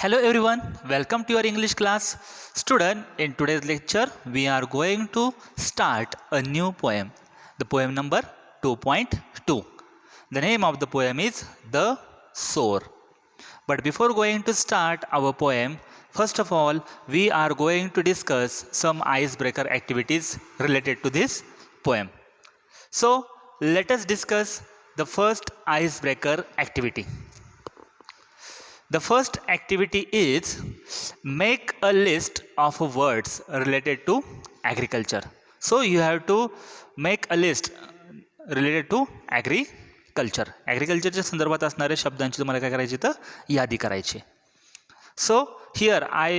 Hello everyone, welcome to your English class. Student, in today's lecture, we are going to start a new poem. The poem number 2.2. The name of the poem is The Sower. But before going to start our poem, first of all, we are going to discuss some icebreaker activities related to this poem. So, let us discuss the first icebreaker activity. The first activity is make a list of words related to agriculture. So you have to make a list related to agriculture. ॲग्रिकल्चरच्या संदर्भात असणाऱ्या शब्दांची तुम्हाला काय करायची तर यादी करायची. So here I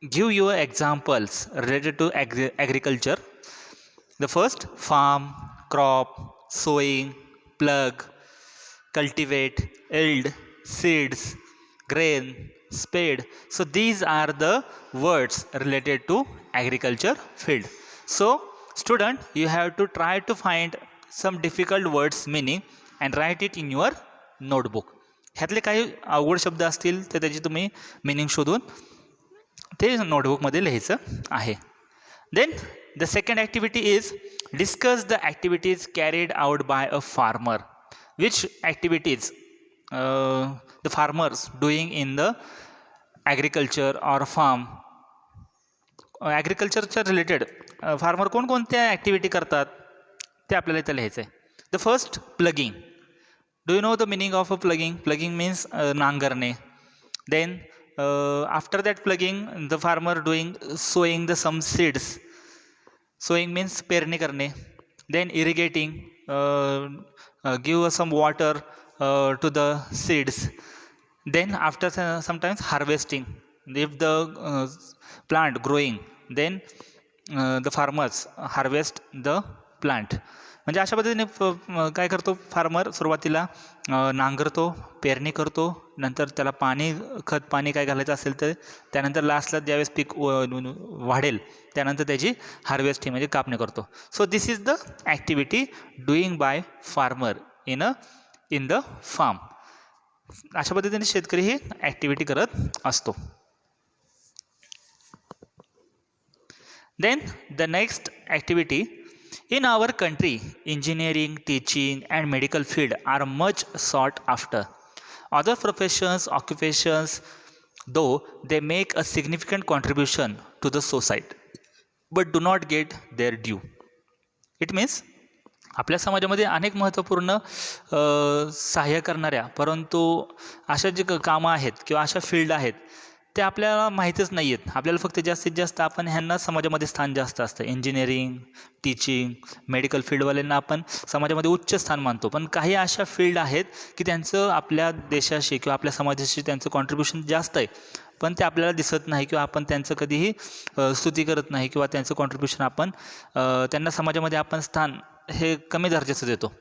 give you examples related to agriculture. The first, farm, crop, sowing, plug, cultivate, yield, seeds, grain, spade. So these are the words related to agriculture field. So student, you have to try to find some difficult words meaning and write it in your notebook. ह्यातले काही अवघड शब्द असतील तर त्याची तुम्ही meaning शोधून ते नोटबुकमध्ये लिहायचं आहे. Then the second activity is discuss the activities carried out by a farmer. Which activities the farmers doing in the agriculture or farm. ॲग्रिकल्चरच्या रिलेटेड फार्मर कोणकोणत्या ॲक्टिव्हिटी करतात ते आपल्याला इथं लिहायचं आहे. The first, plugging. Do you know the meaning of a plugging? Plugging means नांगरणे. Then after that plugging the farmer doing sowing the some seeds. Sowing means पेरणी करणे. Then irrigating, give some water to the seeds. Then after sometimes harvesting, if the plant growing, then the farmers harvest the plant. म्हणजे अशा पद्धतीने काय करतो farmer? सुरुवातीला नांगरतो, पेरणी करतो, नंतर त्याला पाणी, खत पाणी काय घालायचं असेल तर त्यानंतर लास्टला ज्यावेळेस पीक वाढेल त्यानंतर त्याची हार्वेस्टिंग म्हणजे कापणी करतो. So this is the activity doing by farmer in the farm. अशा पद्धतीने शेतकरी ही ॲक्टिव्हिटी करत असतो. Then the next activity, in our country engineering, teaching and medical field are much sought after. Other professions, occupations, though they make a significant contribution to the society but do not get their due. It means आपल्या समाजामध्ये अनेक महत्त्वपूर्ण सहाय्य करणाऱ्या परंतु अशा जे कामं आहेत किंवा अशा फील्ड आहेत ते आपल्याला माहीतच नाही आहेत. आपल्याला फक्त जास्तीत जास्त आपण ह्यांना समाजामध्ये स्थान जास्त असतं. इंजिनिअरिंग, टीचिंग, मेडिकल फील्डवाल्यांना आपण समाजामध्ये उच्च स्थान मानतो. पण काही अशा फील्ड आहेत की त्यांचं आपल्या देशाशी किंवा आपल्या समाजाशी त्यांचं कॉन्ट्रीब्युशन जास्त आहे पण ते आपल्याला दिसत नाही किंवा आपण त्यांचं कधीही स्तुती करत नाही किंवा त्यांचं कॉन्ट्रीब्युशन आपण त्यांना समाजामध्ये आपण स्थान हे कमी दर्जाचं देतो.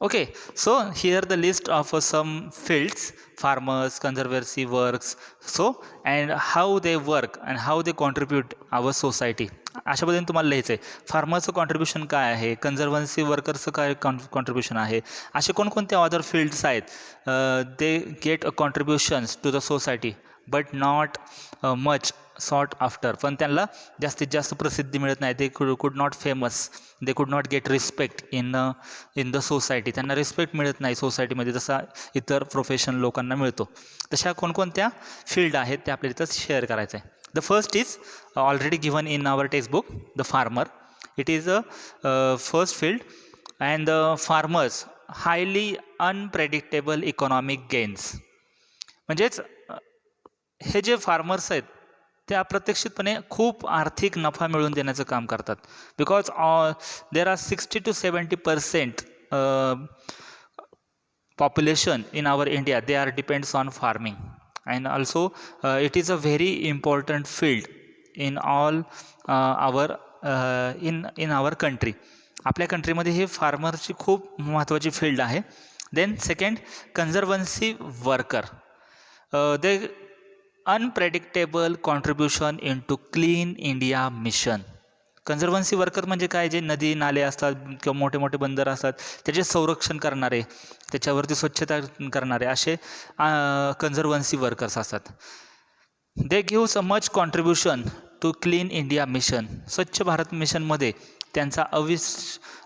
Okay, so here the list of some fields, farmers, conservancy works, so and how they work and how they contribute our society. अशा पद्धतीने तुम्हाला लिहायचं आहे. फार्मरचं कॉन्ट्रीब्युशन काय आहे, कन्झर्वन्सी वर्करचं काय कॉन्ट्रीब्युशन आहे, असे कोणकोणते अदर फील्ड्स आहेत they get a contributions to the society but not much sought after. पण त्यांना जास्तीत जास्त प्रसिद्धी मिळत नाही. They could not famous, they could not get respect in the society. त्यांना रिस्पेक्ट मिळत नाही सोसायटीमध्ये जसा इतर प्रोफेशन लोकांना मिळतो. तशा कोणकोणत्या फील्ड आहेत ते आपल्याला इथं शेअर करायचं आहे. The first is already given in our textbook, the farmer. It is a first field and the farmers highly unpredictable economic gains. म्हणजेच हे जे फार्मर्स आहेत ते अप्रत्यक्षितपणे खूप आर्थिक नफा मिळवून देण्याचं काम करतात. Because there are 60 to 70% population in our India they are depends on farming and also it is a very important field in all our in our country. आपल्या कंट्रीमध्ये हे फार्मरची खूप महत्त्वाची फील्ड आहे. Then second, conservancy worker. They unpredictable contribution in to clean India mission. Conservancy worker म्हणजे काय, जे नदी नाले असतात किंवा मोठे मोठे बंदर असतात त्याचे संरक्षण करणारे, त्याच्यावरती स्वच्छता करणारे असे कन्झर्वन्सी वर्कर्स असतात. They gives a much contribution to clean India mission. Swachh Bharat मिशनमध्ये त्यांचा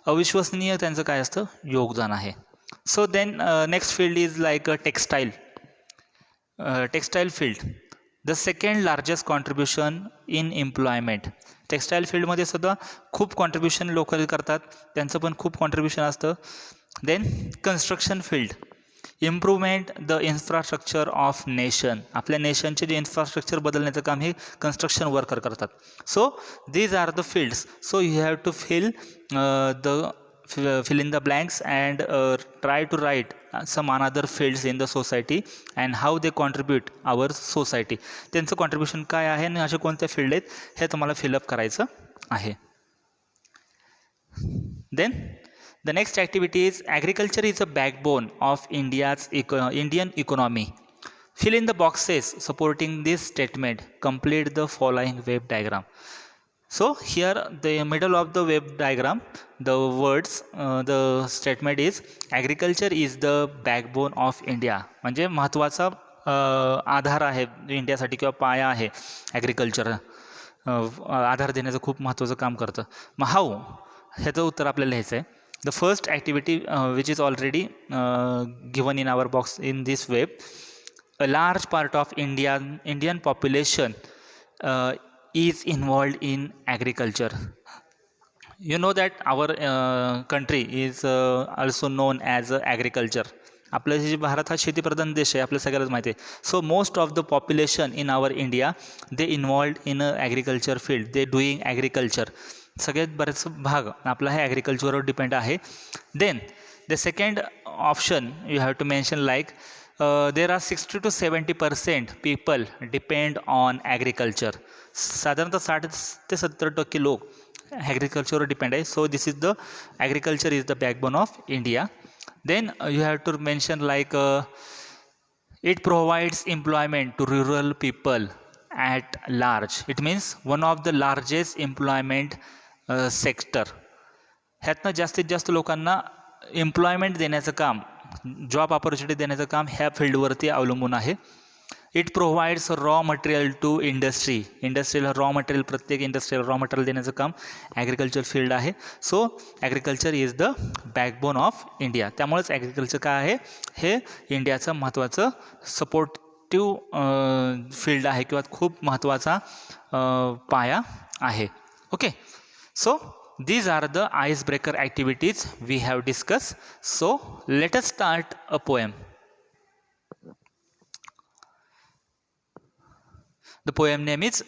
अविश्वसनीय त्यांचं काय असतं योगदान आहे. So then next field is like a textile field, the second largest contribution in employment. Textile फील्डमध्ये सुद्धा खूप कॉन्ट्रीब्युशन लोक करतात, त्यांचं पण खूप कॉन्ट्रीब्युशन असतं. Then construction field, improvement the infrastructure of nation. आपल्या नेशनचे जे इन्फ्रास्ट्रक्चर बदलण्याचं काम हे कन्स्ट्रक्शन वर्कर करतात. So these are the fields. So you have to fill in the blanks and try to write some another fields in the society and how they contribute our society. त्यांचं contribution काय आहे आणि असे कोणत्या field आहेत हे तुम्हाला fill up करायचं आहे. Then the next activity is agriculture is a backbone of Indian economy. Fill in the boxes supporting this statement. Complete the following web diagram. So here the middle of the web diagram, the words, the statement is agriculture is the backbone of India. म्हणजे महत्त्वाचा आधार आहे इंडियासाठी किंवा पाया आहे agriculture. आधार देण्याचं खूप महत्त्वाचं काम करतं. मग हाऊ, ह्याचं उत्तर आपल्याला लिहायचं आहे. The first activity which is already given in our box in this web, a large part of Indian population is involved in agriculture. You know that our country is also known as agriculture. आपलं जे भारत हा शेतीप्रधान देश आहे, आपल्याला सगळ्यालाच माहिती आहे. So most of the population in our India they involved in a agriculture field, they doing agriculture. सगळ्यात बरेच भाग आपला हे ॲग्रिकल्चरवर डिपेंड आहे. Then the second option you have to mention like there are 60 to 70% people depend on agriculture. साधारणतः 60 ते 70% लोक ॲग्रिकल्चरवर डिपेंड आहे. So this is the agriculture is the backbone of India. Then you have to mention like it provides employment to rural people at large. It means one of the largest employment sector. ह्यातनं जास्तीत जास्त लोकांना employment देण्याचं काम, job opportunity देण्याचं काम ह्या फील्डवरती अवलंबून आहे. It provides raw material to इंडस्ट्रीला रॉ मटेरियल, प्रत्येक इंडस्ट्रीला रॉ मटेरियल देण्याचं काम ॲग्रिकल्चर फील्ड आहे. So agriculture is the backbone of India. त्यामुळेच ॲग्रिकल्चर काय आहे, हे इंडियाचं महत्त्वाचं सपोर्टिव्ह फील्ड आहे किंवा खूप महत्त्वाचा पाया आहे. Okay, so these are the icebreaker activities we have discussed. So let us start a poem. The poem name is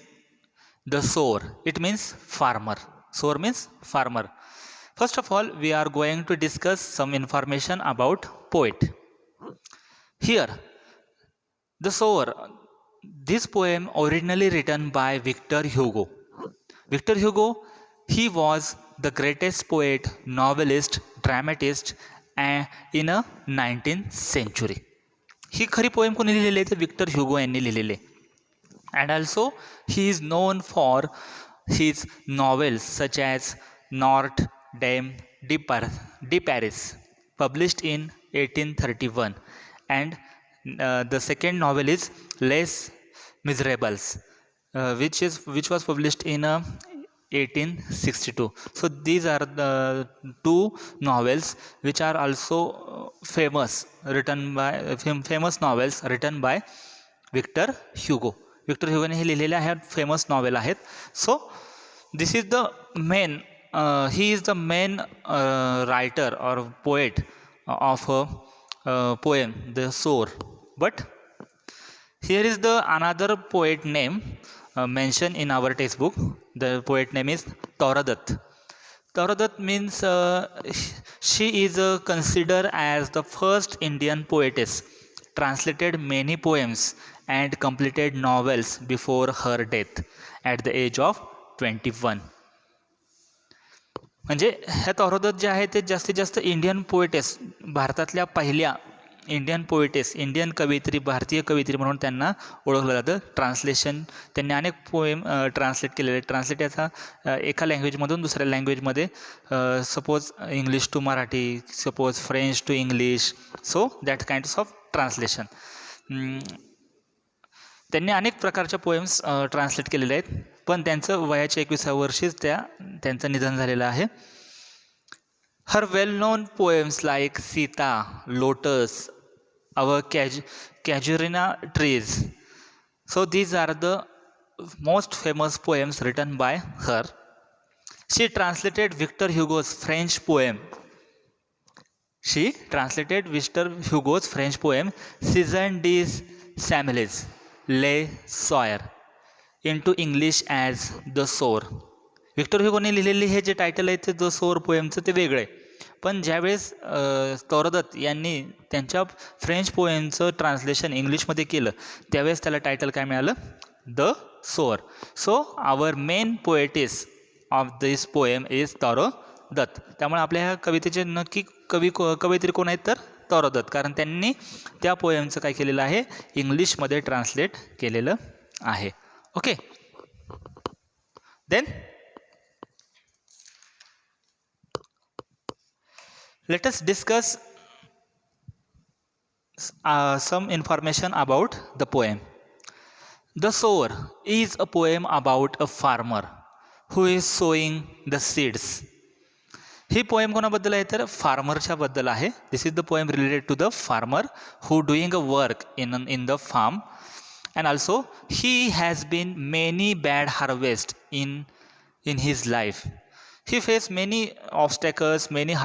The Sower. It means farmer. Sower means farmer. First of all, we are going to discuss some information about poet. Here, The Sower. This poem originally written by Victor Hugo. Victor Hugo, he was the greatest poet, novelist, dramatist in a 19th century. ही खरी poem कोणी लिहिलेली आहे तर Victor Hugo यांनी लिहिलेली आहे. And also he is known for his novels such as Notre Dame de Paris, published in 1831, and the second novel is Les Miserables, which was published in 1862. So these are the two novels which are also famous novels written by Victor Hugo. Victor ह्युगोने हे लिहिलेले आहेत, famous novel आहेत. So this is the main, he is the main writer or poet of poem the sower. But here is the another poet name mentioned in our textbook. The poet name is Tauradat. Tauradat means she is considered as the first Indian poetess, translated many poems and completed novels before her death at the age of 21. म्हणजे ह्या तौरादत जे आहे ते जास्तीत जास्त Indian poetess, भारतातल्या पहिल्या Indian poetess, Indian कवयित्री, भारतीय कवयित्री म्हणून त्यांना ओळखलं जातं. ट्रान्सलेशन, त्यांनी अनेक पोएम ट्रान्सलेट केलेले. ट्रान्सलेट याचा एका लँग्वेजमधून दुसऱ्या लँग्वेजमध्ये, suppose English to Marathi, suppose French to English, so that kinds of translation. त्यांनी अनेक प्रकारच्या पोएम्स ट्रान्सलेट केलेले आहेत, पण त्यांचं वयाच्या 21व्या वर्षीच त्यांचं निधन झालेलं आहे. Her well known poems like Sita, lotus, our casuarina trees. So these are the most famous poems written by her. She translated Victor Hugo's French poem. She translated Victor Hugo's French poem Saison des Samelles, Le Soir into English as The Sower. Victor ह्युगोने लिहिलेली हे जे title आहे ते the Zoar पोएमचं ते वेगळं आहे. पण ज्यावेळेस तौरदत्त यांनी त्यांच्या फ्रेंच पोएमचं ट्रान्सलेशन इंग्लिशमध्ये केलं त्यावेळेस त्याला टायटल काय मिळालं? The Zoar. So our main poet's of this poem is तौरदत्त. त्यामुळे आपल्या ह्या कवितेचे नक्की कवयित्री कोण आहेत तर तौरदत्त, कारण त्यांनी त्या पोएमचं काय केलेलं आहे? इंग्लिशमध्ये ट्रान्सलेट केलेलं आहे. Okay, then let us discuss some information about the poem. The Sower is a poem about a farmer who is sowing the seeds. ही पोएम कोणाबद्दल आहे तर फार्मरच्या बद्दल आहे. This is the poem related to the farmer who doing a work in the farm, and also he has been many bad harvest in his life. He faced many obstacles, many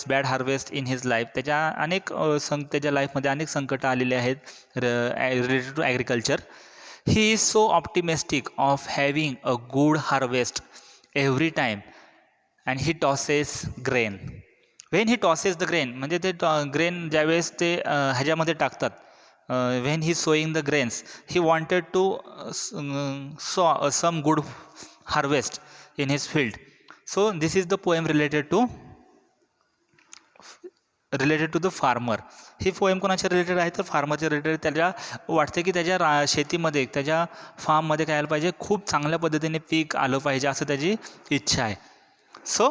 bad harvest in his life. त्याच्या लाईफमध्ये अनेक संकट आलेले आहेत related to agriculture. He is so optimistic of having a good harvest every time, and he tosses grain. When he tosses the grain, म्हणजे ते grain ज्यावेळेस ते ह्याच्यामध्ये टाकतात, when he sowing the grains, he wanted to sow some good harvest in his field. So this is the poem related to the farmer. He poem कोणाच्या related आहे तर फार्मरच्या related. त्याला वाटते की त्याच्या शेतीमध्ये, त्याच्या फार्ममध्ये काय आलं पाहिजे, खूप चांगल्या पद्धतीने पीक आलं पाहिजे असं त्याची इच्छा आहे. So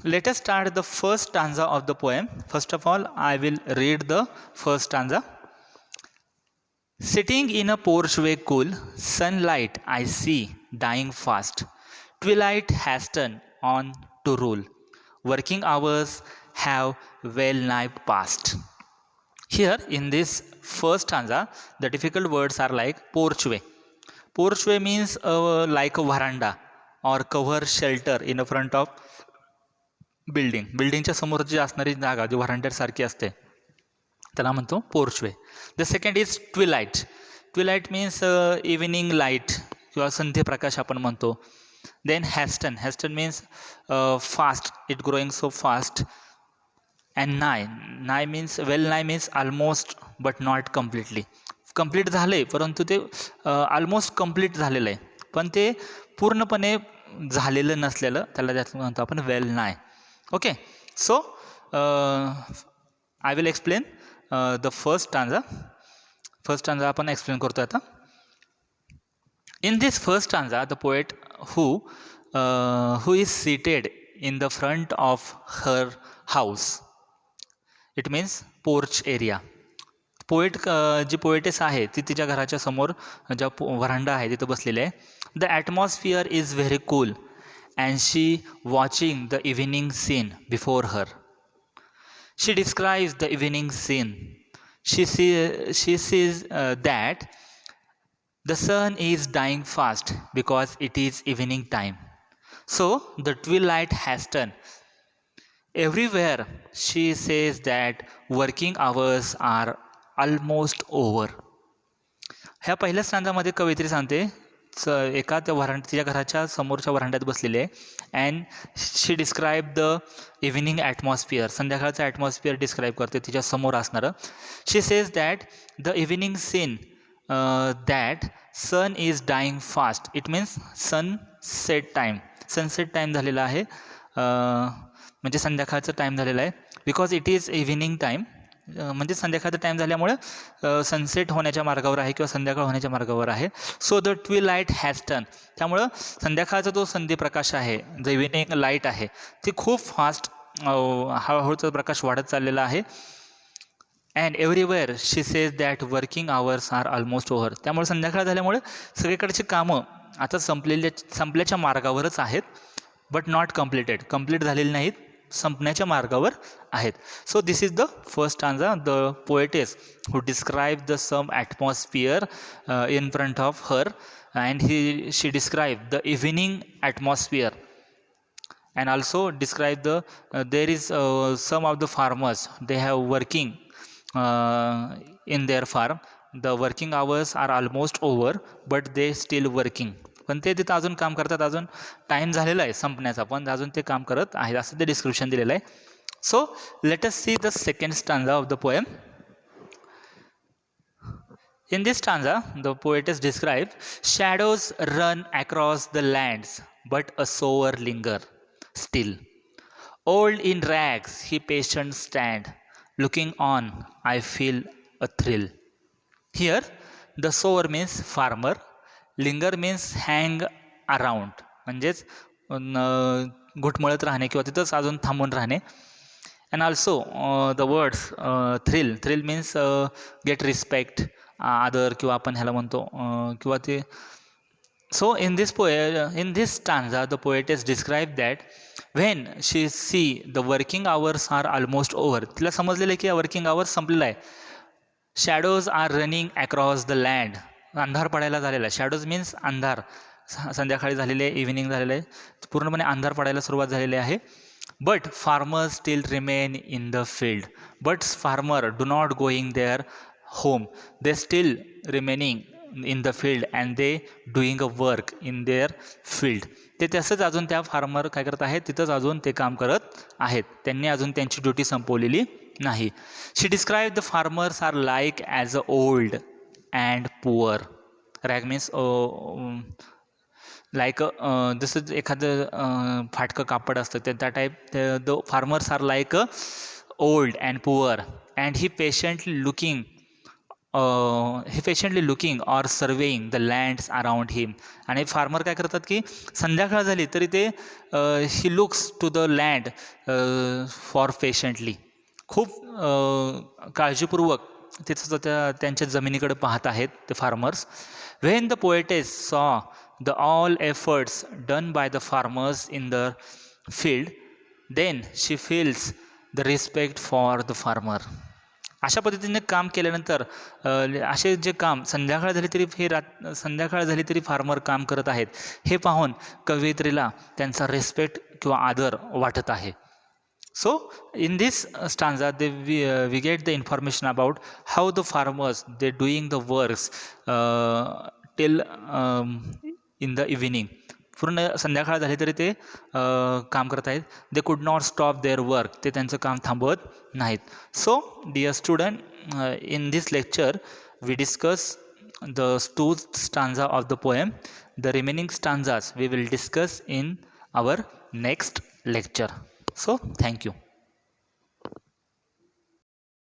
let us start the first stanza of the poem. First of all I will read the first stanza. Sitting in a porchway cool, sunlight I see dying fast. Twilight has turned on to rule. Working hours have well nigh passed. Here in this first stanza, the difficult words are like porchway. Porchway means like a veranda or cover shelter in the front of building. बिल्डिंगच्या समोर जी असणारी जागा जी व्हरांड्यासारखी असते त्याला म्हणतो porchway. The second is twilight. Twilight means evening light किंवा संध्यप्रकाश आपण म्हणतो. Then hasten. Hasten means fast. It growing so fast. And nigh. Nigh means nigh means almost but not completely. Complete झाले परंतु ते almost complete झालेलं आहे पण ते पूर्णपणे झालेलं नसलेलं, त्याला त्यात म्हणतो आपण वेल नाय. Okay, so I will explain the first stanza. First stanza आपण एक्सप्लेन करतो आता. In this first stanza, the poet who is seated in the front of her house. It means porch area. जी पोएटेस आहे ती तिच्या घराच्या समोर ज्या व्हरांडा आहे तिथं बसलेली आहे. The atmosphere is very cool and she watching the evening scene before her. She describes the evening scene. She sees that the sun is dying fast because it is evening time. So the twilight has turned. Everywhere she says that working hours are almost over. ह्या पहिल्या स्टांजामध्ये कवयित्री सांगते एका त्या तिच्या घराच्या समोरच्या व्हरांड्यात बसलेले आहे. And she describe the evening atmosphere. संध्याकाळचं ॲटमॉस्फिअर डिस्क्राईब करते तिच्या समोर असणारं. She says that the evening scene that sun is dying fast. It means sunset time. Sunset time झालेला आहे म्हणजे संध्याकाळचं टाईम झालेला आहे. Because it is evening time म्हणजे संध्याकाळचा टाईम झाल्यामुळे सनसेट होण्याच्या मार्गावर आहे किंवा संध्याकाळ होण्याच्या मार्गावर आहे. सो द ट्विलाईट हॅज टर्न, त्यामुळं संध्याकाळचा जो संध्यप्रकाश आहे, जो इव्हिनिंग लाईट आहे, ती खूप फास्ट हळूहळूचा प्रकाश वाढत चाललेला आहे. And everywhere she says that working hours are almost over, त्यामुळे संध्याकाळ झाल्यामुळे सगळीकडची कामं आता संपल्याच्या मार्गावरच आहेत. बट नॉट कंप्लीट झालेली नाहीत, संपण्याच्या मार्गावर आहेत. So this is the first stanza. The poetess who describe the some atmosphere in front of her and she describe the evening atmosphere and also describe there is some of the farmers, they have working in their farm. The working hours are almost over but they still working, पण ते तिथं अजून काम करतात, अजून time झालेला आहे संपण्याचा पण अजून ते काम करत आहेत असं ते डिस्क्रिप्शन दिलेलं आहे. So let us see the second stanza of the poem. In this stanza, the poetess describes shadows run across the lands, but a sower linger still. Old in rags, he patient stand. Looking on, I feel a thrill. Here, the sower means farmer. Linger means hang around. म्हणजेच घुटमळत राहणे किंवा तिथंच अजून थांबून राहणे. And also the words thrill means get respect, आदर किंवा आपण ह्याला म्हणतो किंवा ते. So in this stanza the poetess describe that when she see the working hours are almost over, तिला समजलेलं आहे की वर्किंग आवर्स संपलेला आहे. Shadows are running across the land, अंधार पडायला झालेला आहे. शॅडोज मीन्स अंधार, संध्याकाळी झालेले आहे, इव्हिनिंग झालेलं आहे, पूर्णपणे अंधार पडायला सुरुवात झालेली आहे. But farmers still remain in the field. But farmer do not going their home. They still remaining in the field and they doing a work in their field. ते तसंच अजून त्या फार्मर काय करत आहेत, तिथंच अजून ते काम करत आहेत, त्यांनी अजून त्यांची ड्युटी संपवलेली नाही. She describe the farmers are like as a old and poor. Rag means like जसं एखादं फाटकं कापड असतं त्या type. The farmers are like a old and poor and he patiently looking or surveying the lands around him. आणि farmer काय करतात की संध्याकाळ झाली तरी ते he looks to the land for patiently, खूप काळजीपूर्वक तिथं त्यांच्या जमिनीकडे पाहत आहेत ते फार्मर्स. व्हेन द पोएटेस सॉ the all efforts done by the farmers in the field, then she feels the respect for the farmer. अशा पद्धतीने काम केल्यानंतर असे जे काम संध्याकाळ झाली तरी फार्मर काम करत आहेत हे पाहून कवयित्रीला त्यांचा रिस्पेक्ट किंवा आदर वाटत आहे. So in this stanza we get the information about how the farmers they doing the works till in the evening. पूर्ण संध्याकाळ झाली तरी ते काम करत आहेत. They could not stop their work, ते त्यांचं काम थांबवत नाहीत. So dear student, in this lecture we discuss the two stanza of the poem. The remaining stanzas we will discuss in our next lecture. So thank you.